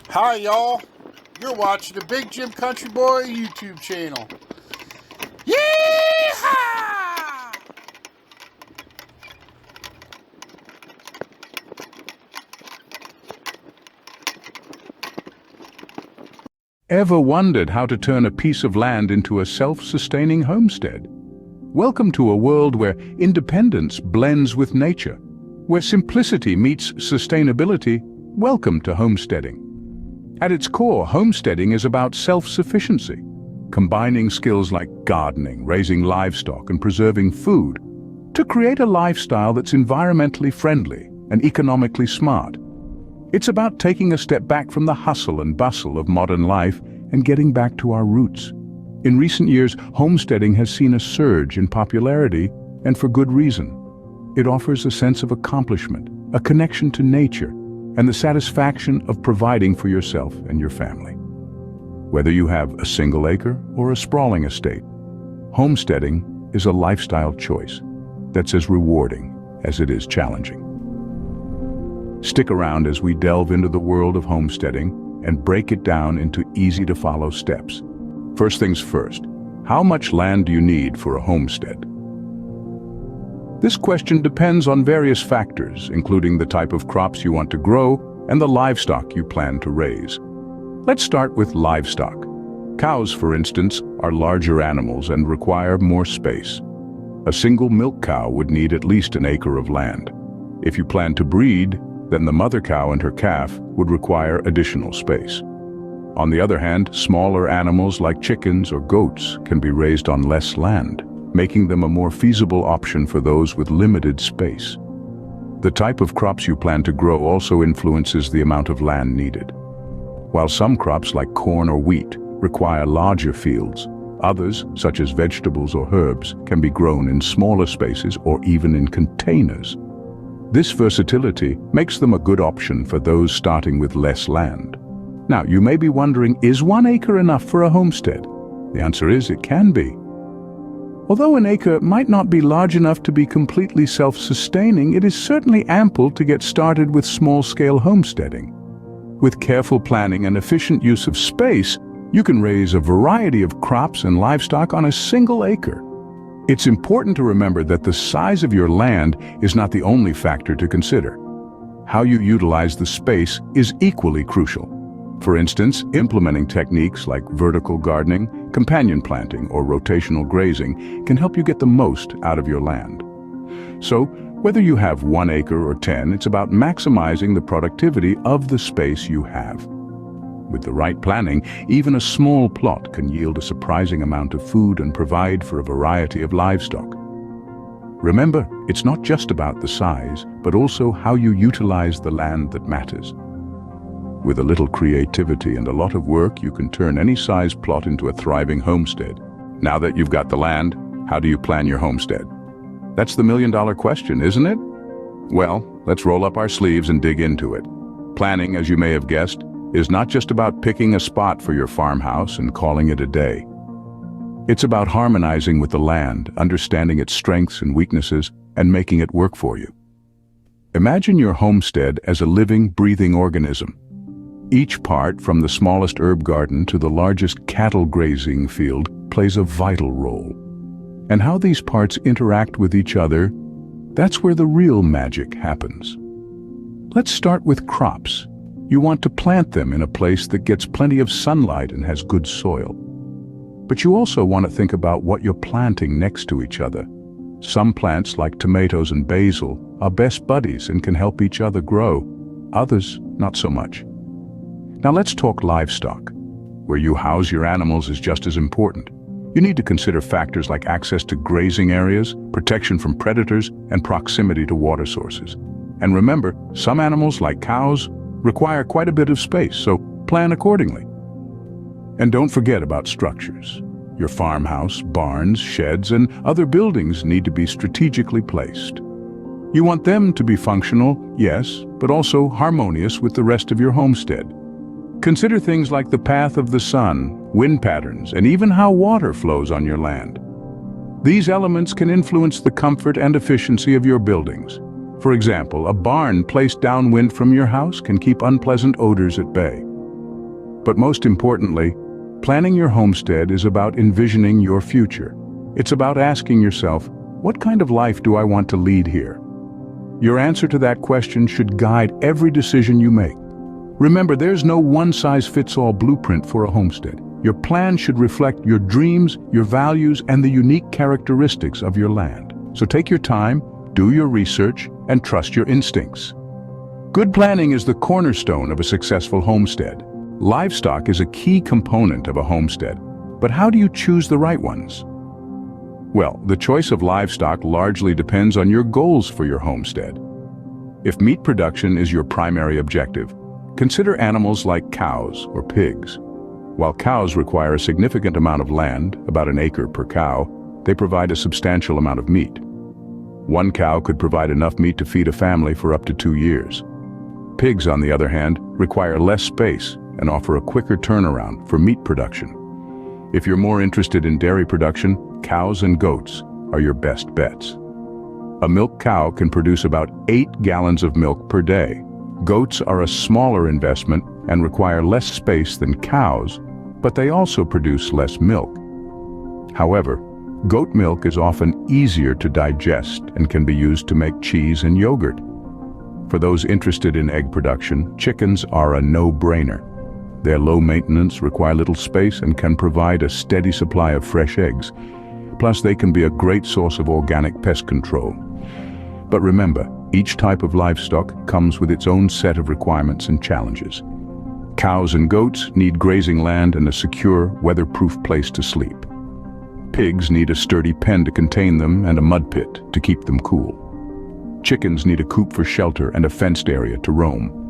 Hi y'all, you're watching the Big Jim Country Boy YouTube channel. Yeehaw! Ever wondered how to turn a piece of land into a self-sustaining homestead? Welcome to a world where independence blends with nature, where simplicity meets sustainability. Welcome to homesteading. At its core, homesteading is about self-sufficiency, combining skills like gardening, raising livestock, and preserving food to create a lifestyle that's environmentally friendly and economically smart. It's about taking a step back from the hustle and bustle of modern life and getting back to our roots. In recent years, homesteading has seen a surge in popularity, and for good reason. It offers a sense of accomplishment, a connection to nature, and the satisfaction of providing for yourself and your family. Whether you have a single acre or a sprawling estate, homesteading is a lifestyle choice that's as rewarding as it is challenging. Stick around as we delve into the world of homesteading and break it down into easy-to-follow steps. First things first, how much land do you need for a homestead? This question depends on various factors, including the type of crops you want to grow and the livestock you plan to raise. Let's start with livestock. Cows, for instance, are larger animals and require more space. A single milk cow would need at least an acre of land. If you plan to breed, then the mother cow and her calf would require additional space. On the other hand, smaller animals like chickens or goats can be raised on less land, making them a more feasible option for those with limited space. The type of crops you plan to grow also influences the amount of land needed. While some crops like corn or wheat require larger fields, others, such as vegetables or herbs, can be grown in smaller spaces or even in containers. This versatility makes them a good option for those starting with less land. Now, you may be wondering, is 1 acre enough for a homestead? The answer is it can be. Although an acre might not be large enough to be completely self-sustaining, it is certainly ample to get started with small-scale homesteading. With careful planning and efficient use of space, you can raise a variety of crops and livestock on a single acre. It's important to remember that the size of your land is not the only factor to consider. How you utilize the space is equally crucial. For instance, implementing techniques like vertical gardening, companion planting, or rotational grazing can help you get the most out of your land. So, whether you have 1 acre or 10, it's about maximizing the productivity of the space you have. With the right planning, even a small plot can yield a surprising amount of food and provide for a variety of livestock. Remember, it's not just about the size, but also how you utilize the land that matters. With a little creativity and a lot of work, you can turn any size plot into a thriving homestead. Now that you've got the land, how do you plan your homestead? That's the million-dollar question, isn't it? Well, let's roll up our sleeves and dig into it. Planning, as you may have guessed, is not just about picking a spot for your farmhouse and calling it a day. It's about harmonizing with the land, understanding its strengths and weaknesses, and making it work for you. Imagine your homestead as a living, breathing organism. Each part, from the smallest herb garden to the largest cattle grazing field, plays a vital role. And how these parts interact with each other, that's where the real magic happens. Let's start with crops. You want to plant them in a place that gets plenty of sunlight and has good soil. But you also want to think about what you're planting next to each other. Some plants, like tomatoes and basil, are best buddies and can help each other grow. Others, not so much. Now let's talk livestock. Where you house your animals is just as important. You need to consider factors like access to grazing areas, protection from predators, and proximity to water sources. And remember, some animals, like cows, require quite a bit of space, so plan accordingly. And don't forget about structures. Your farmhouse, barns, sheds, and other buildings need to be strategically placed. You want them to be functional, yes, but also harmonious with the rest of your homestead. Consider things like the path of the sun, wind patterns, and even how water flows on your land. These elements can influence the comfort and efficiency of your buildings. For example, a barn placed downwind from your house can keep unpleasant odors at bay. But most importantly, planning your homestead is about envisioning your future. It's about asking yourself, what kind of life do I want to lead here? Your answer to that question should guide every decision you make. Remember, there's no one-size-fits-all blueprint for a homestead. Your plan should reflect your dreams, your values, and the unique characteristics of your land. So take your time, do your research, and trust your instincts. Good planning is the cornerstone of a successful homestead. Livestock is a key component of a homestead, but how do you choose the right ones? Well, the choice of livestock largely depends on your goals for your homestead. If meat production is your primary objective, consider animals like cows or pigs. While cows require a significant amount of land, about an acre per cow, they provide a substantial amount of meat. One cow could provide enough meat to feed a family for up to 2 years. Pigs, on the other hand, require less space and offer a quicker turnaround for meat production. If you're more interested in dairy production, cows and goats are your best bets. A milk cow can produce about 8 gallons of milk per day. Goats are a smaller investment and require less space than cows, but they also produce less milk. However, goat milk is often easier to digest and can be used to make cheese and yogurt. For those interested in egg production, chickens are a no-brainer. They're low maintenance, require little space, and can provide a steady supply of fresh eggs. Plus, they can be a great source of organic pest control. But remember, each type of livestock comes with its own set of requirements and challenges. Cows and goats need grazing land and a secure, weatherproof place to sleep. Pigs need a sturdy pen to contain them and a mud pit to keep them cool. Chickens need a coop for shelter and a fenced area to roam.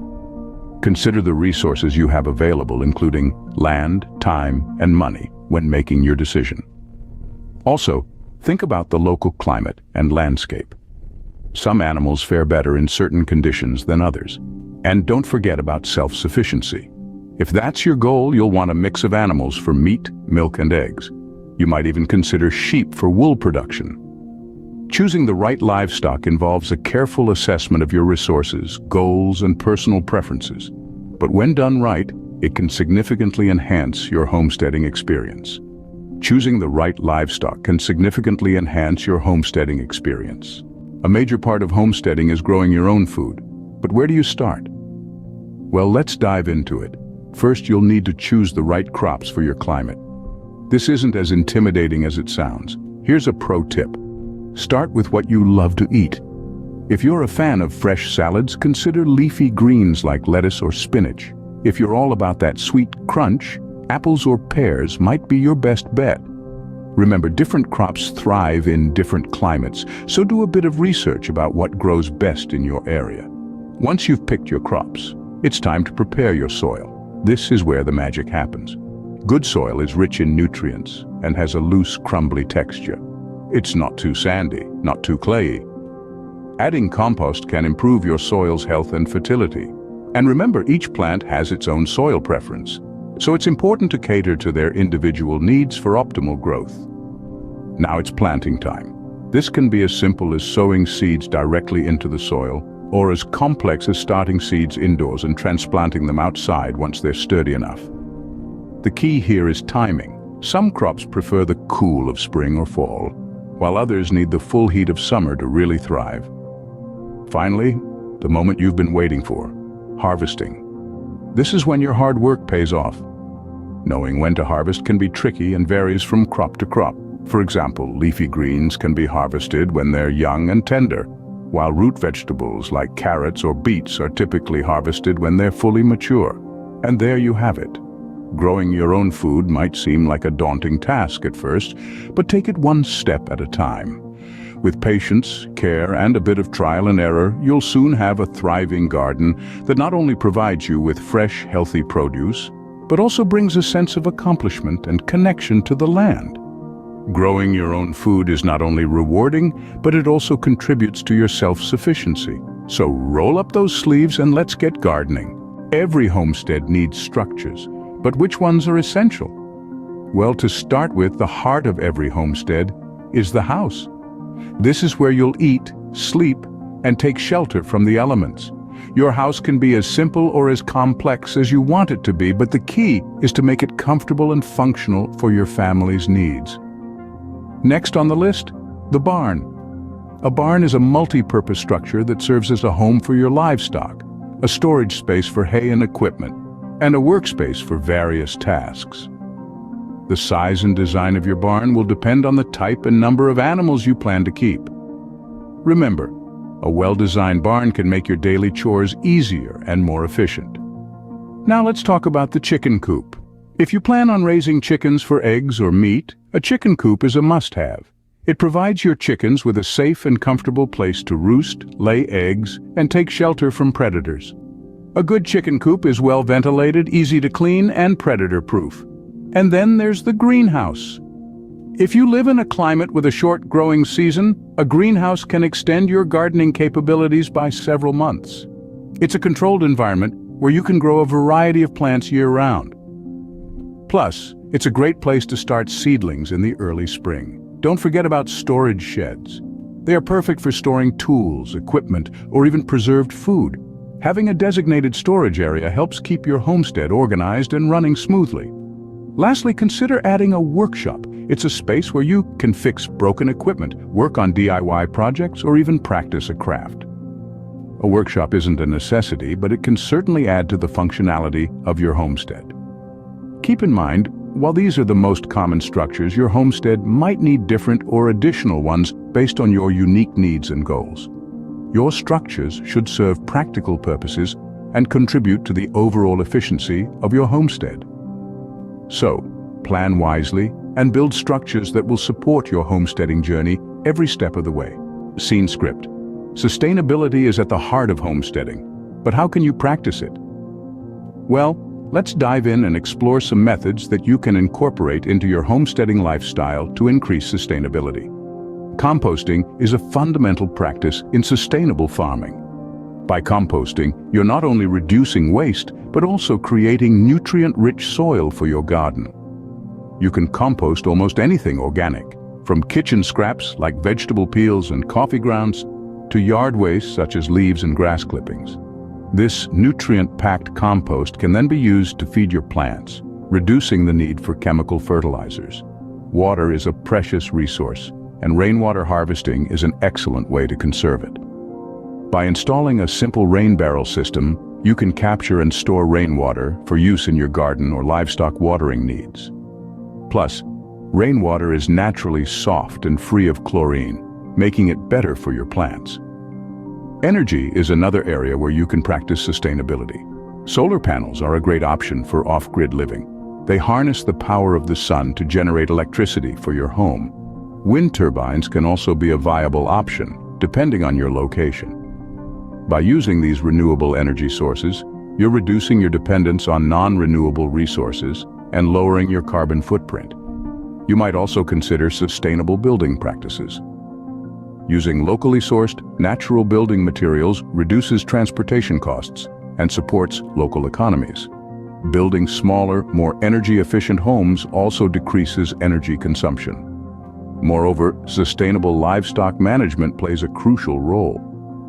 Consider the resources you have available, including land, time, and money, when making your decision. Also, think about the local climate and landscape. Some animals fare better in certain conditions than others. And don't forget about self-sufficiency. If that's your goal, you'll want a mix of animals for meat, milk, and eggs. You might even consider sheep for wool production. Choosing the right livestock involves a careful assessment of your resources, goals, and personal preferences. But when done right, it can significantly enhance your homesteading experience. Choosing the right livestock can significantly enhance your homesteading experience. A major part of homesteading is growing your own food. But where do you start? Well, let's dive into it. First, you'll need to choose the right crops for your climate. This isn't as intimidating as it sounds. Here's a pro tip. Start with what you love to eat. If you're a fan of fresh salads, consider leafy greens like lettuce or spinach. If you're all about that sweet crunch, apples or pears might be your best bet. Remember, different crops thrive in different climates, so do a bit of research about what grows best in your area. Once you've picked your crops, it's time to prepare your soil. This is where the magic happens. Good soil is rich in nutrients and has a loose, crumbly texture. It's not too sandy, not too clayey. Adding compost can improve your soil's health and fertility. And remember, each plant has its own soil preference, so it's important to cater to their individual needs for optimal growth. Now it's planting time. This can be as simple as sowing seeds directly into the soil, or as complex as starting seeds indoors and transplanting them outside once they're sturdy enough. The key here is timing. Some crops prefer the cool of spring or fall, while others need the full heat of summer to really thrive. Finally, the moment you've been waiting for, harvesting. This is when your hard work pays off. Knowing when to harvest can be tricky and varies from crop to crop. For example, leafy greens can be harvested when they're young and tender, while root vegetables like carrots or beets are typically harvested when they're fully mature. And there you have it. Growing your own food might seem like a daunting task at first, but take it one step at a time. With patience, care, and a bit of trial and error, you'll soon have a thriving garden that not only provides you with fresh, healthy produce, but also brings a sense of accomplishment and connection to the land. Growing your own food is not only rewarding, but it also contributes to your self-sufficiency. So roll up those sleeves and let's get gardening. Every homestead needs structures, but which ones are essential? Well, to start with, the heart of every homestead is the house. This is where you'll eat, sleep, and take shelter from the elements. Your house can be as simple or as complex as you want it to be, but the key is to make it comfortable and functional for your family's needs. Next on the list, the barn. A barn is a multi-purpose structure that serves as a home for your livestock, a storage space for hay and equipment, and a workspace for various tasks. The size and design of your barn will depend on the type and number of animals you plan to keep. Remember, a well-designed barn can make your daily chores easier and more efficient. Now let's talk about the chicken coop. If you plan on raising chickens for eggs or meat, a chicken coop is a must-have. It provides your chickens with a safe and comfortable place to roost, lay eggs, and take shelter from predators. A good chicken coop is well ventilated, easy to clean, and predator-proof. And then there's the greenhouse. If you live in a climate with a short growing season, a greenhouse can extend your gardening capabilities by several months. It's a controlled environment where you can grow a variety of plants year-round. Plus, it's a great place to start seedlings in the early spring. Don't forget about storage sheds. They are perfect for storing tools, equipment, or even preserved food. Having a designated storage area helps keep your homestead organized and running smoothly. Lastly, consider adding a workshop. It's a space where you can fix broken equipment, work on DIY projects, or even practice a craft. A workshop isn't a necessity, but it can certainly add to the functionality of your homestead. Keep in mind, while these are the most common structures, your homestead might need different or additional ones based on your unique needs and goals. Your structures should serve practical purposes and contribute to the overall efficiency of your homestead. So, plan wisely and build structures that will support your homesteading journey every step of the way. Scene script. Sustainability is at the heart of homesteading, but how can you practice it? Well, let's dive in and explore some methods that you can incorporate into your homesteading lifestyle to increase sustainability. Composting is a fundamental practice in sustainable farming. By composting, you're not only reducing waste, but also creating nutrient-rich soil for your garden. You can compost almost anything organic, from kitchen scraps like vegetable peels and coffee grounds, to yard waste such as leaves and grass clippings. This nutrient-packed compost can then be used to feed your plants, reducing the need for chemical fertilizers. Water is a precious resource, and rainwater harvesting is an excellent way to conserve it. By installing a simple rain barrel system, you can capture and store rainwater for use in your garden or livestock watering needs. Plus, rainwater is naturally soft and free of chlorine, making it better for your plants. Energy is another area where you can practice sustainability. Solar panels are a great option for off-grid living. They harness the power of the sun to generate electricity for your home. Wind turbines can also be a viable option, depending on your location. By using these renewable energy sources, you're reducing your dependence on non-renewable resources and lowering your carbon footprint. You might also consider sustainable building practices. Using locally sourced, natural building materials reduces transportation costs and supports local economies. Building smaller, more energy-efficient homes also decreases energy consumption. Moreover, sustainable livestock management plays a crucial role.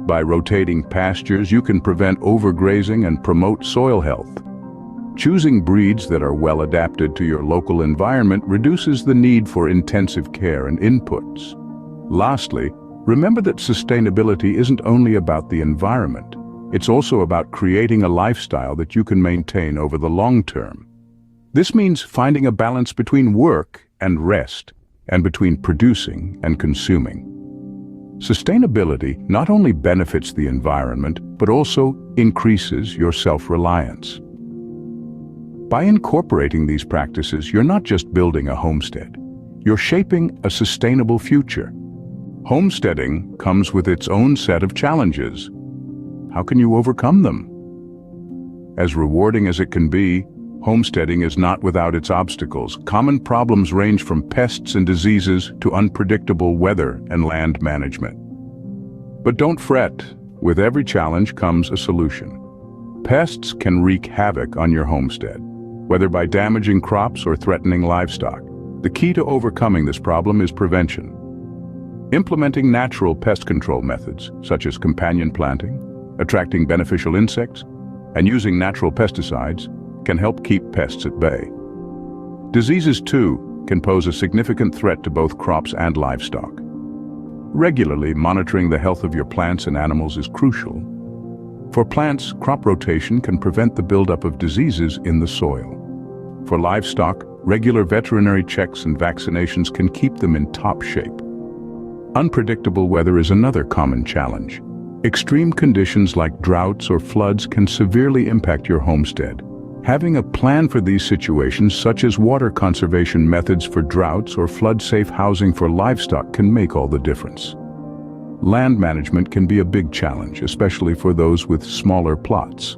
By rotating pastures, you can prevent overgrazing and promote soil health. Choosing breeds that are well adapted to your local environment reduces the need for intensive care and inputs. Lastly, remember that sustainability isn't only about the environment. It's also about creating a lifestyle that you can maintain over the long term. This means finding a balance between work and rest, and between producing and consuming. Sustainability not only benefits the environment, but also increases your self-reliance. By incorporating these practices, you're not just building a homestead, you're shaping a sustainable future. Homesteading comes with its own set of challenges. How can you overcome them? As rewarding as it can be, homesteading is not without its obstacles. Common problems range from pests and diseases to unpredictable weather and land management. But don't fret, with every challenge comes a solution. Pests can wreak havoc on your homestead, whether by damaging crops or threatening livestock. The key to overcoming this problem is prevention. Implementing natural pest control methods, such as companion planting, attracting beneficial insects, and using natural pesticides can help keep pests at bay. Diseases, too, can pose a significant threat to both crops and livestock. Regularly monitoring the health of your plants and animals is crucial. For plants, crop rotation can prevent the buildup of diseases in the soil. For livestock, regular veterinary checks and vaccinations can keep them in top shape. Unpredictable weather is another common challenge. Extreme conditions like droughts or floods can severely impact your homestead. Having a plan for these situations, such as water conservation methods for droughts or flood-safe housing for livestock, can make all the difference. Land management can be a big challenge, especially for those with smaller plots.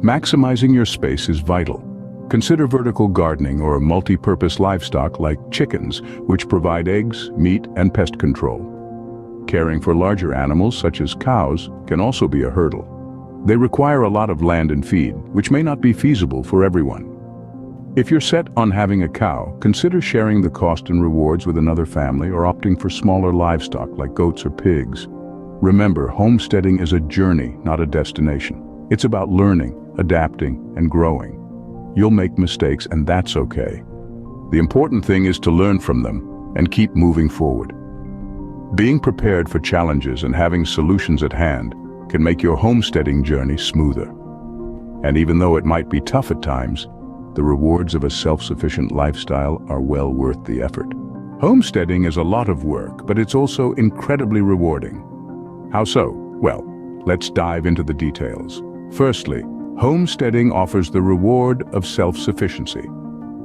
Maximizing your space is vital. Consider vertical gardening or multi-purpose livestock like chickens, which provide eggs, meat, and pest control. Caring for larger animals, such as cows, can also be a hurdle. They require a lot of land and feed, which may not be feasible for everyone. If you're set on having a cow, consider sharing the cost and rewards with another family or opting for smaller livestock like goats or pigs. Remember, homesteading is a journey, not a destination. It's about learning, adapting, and growing. You'll make mistakes, and that's okay. The important thing is to learn from them and keep moving forward. Being prepared for challenges and having solutions at hand can make your homesteading journey smoother. And even though it might be tough at times, the rewards of a self-sufficient lifestyle are well worth the effort. Homesteading is a lot of work, but it's also incredibly rewarding. How so? Well, let's dive into the details. Firstly, homesteading offers the reward of self-sufficiency.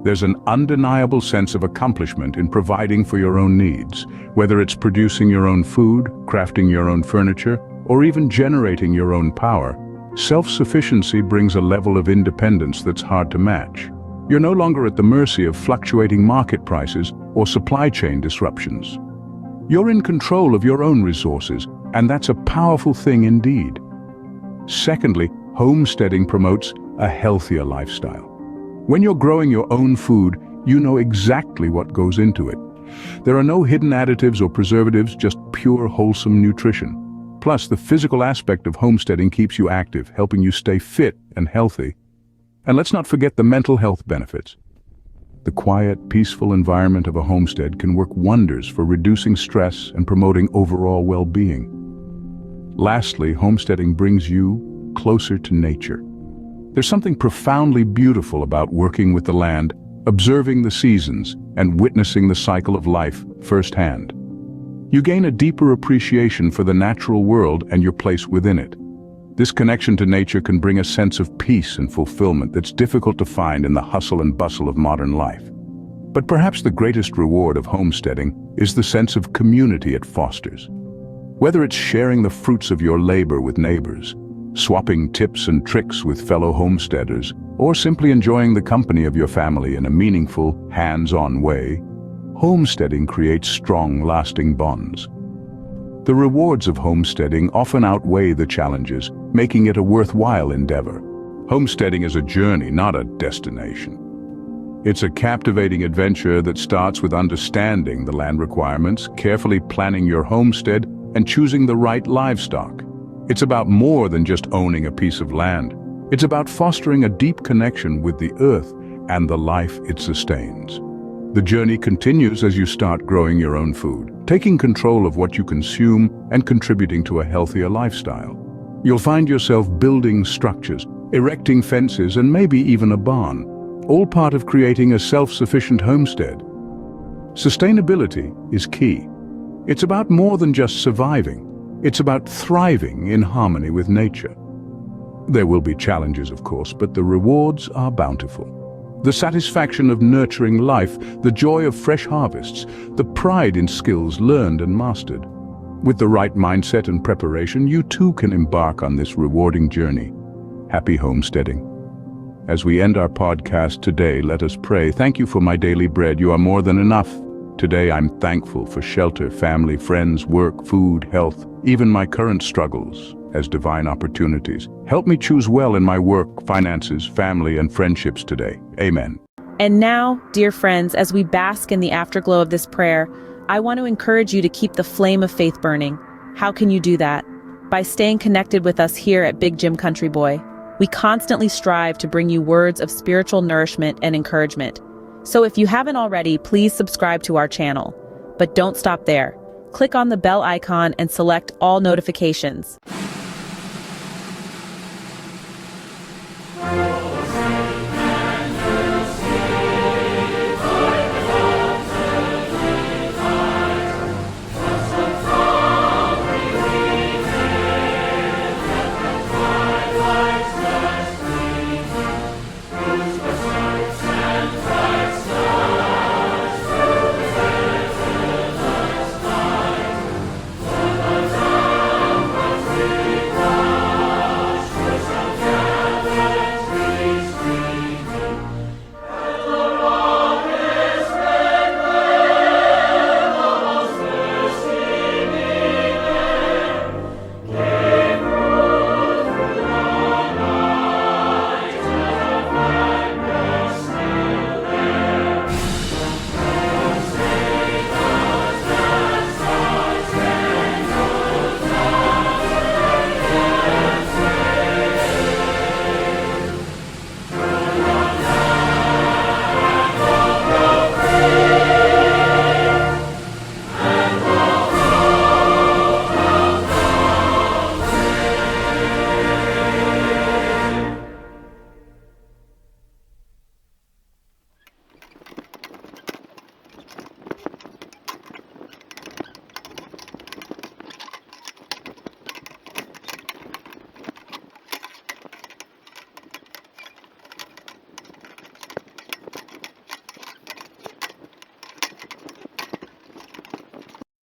There's an undeniable sense of accomplishment in providing for your own needs, whether it's producing your own food, crafting your own furniture, or even generating your own power. Self-sufficiency brings a level of independence that's hard to match. You're no longer at the mercy of fluctuating market prices or supply chain disruptions. You're in control of your own resources, and that's a powerful thing indeed. Secondly, homesteading promotes a healthier lifestyle. When you're growing your own food, you know exactly what goes into it. There are no hidden additives or preservatives, just pure, wholesome nutrition. Plus, the physical aspect of homesteading keeps you active, helping you stay fit and healthy. And let's not forget the mental health benefits. The quiet, peaceful environment of a homestead can work wonders for reducing stress and promoting overall well-being. Lastly, homesteading brings you closer to nature. There's something profoundly beautiful about working with the land, observing the seasons, and witnessing the cycle of life firsthand. You gain a deeper appreciation for the natural world and your place within it. This connection to nature can bring a sense of peace and fulfillment that's difficult to find in the hustle and bustle of modern life. But perhaps the greatest reward of homesteading is the sense of community it fosters. Whether it's sharing the fruits of your labor with neighbors, swapping tips and tricks with fellow homesteaders, or simply enjoying the company of your family in a meaningful, hands-on way, homesteading creates strong, lasting bonds. The rewards of homesteading often outweigh the challenges, making it a worthwhile endeavor. Homesteading is a journey, not a destination. It's a captivating adventure that starts with understanding the land requirements, carefully planning your homestead, and choosing the right livestock. It's about more than just owning a piece of land. It's about fostering a deep connection with the earth and the life it sustains. The journey continues as you start growing your own food, taking control of what you consume and contributing to a healthier lifestyle. You'll find yourself building structures, erecting fences, and maybe even a barn, all part of creating a self-sufficient homestead. Sustainability is key. It's about more than just surviving. It's about thriving in harmony with nature. There will be challenges, of course, but the rewards are bountiful. The satisfaction of nurturing life, the joy of fresh harvests, the pride in skills learned and mastered. With the right mindset and preparation, you too can embark on this rewarding journey. Happy homesteading. As we end our podcast today, let us pray. Thank you for my daily bread. You are more than enough. Today I'm thankful for shelter, family, friends, work, food, health, even my current struggles as divine opportunities. Help me choose well in my work, finances, family, and friendships today. Amen. And now, dear friends, as we bask in the afterglow of this prayer, I want to encourage you to keep the flame of faith burning. How can you do that? by staying connected with us here at Big Jim Country Boy. We constantly strive to bring you words of spiritual nourishment and encouragement. So if you haven't already, please subscribe to our channel. But don't stop there. Click on the bell icon and select all notifications.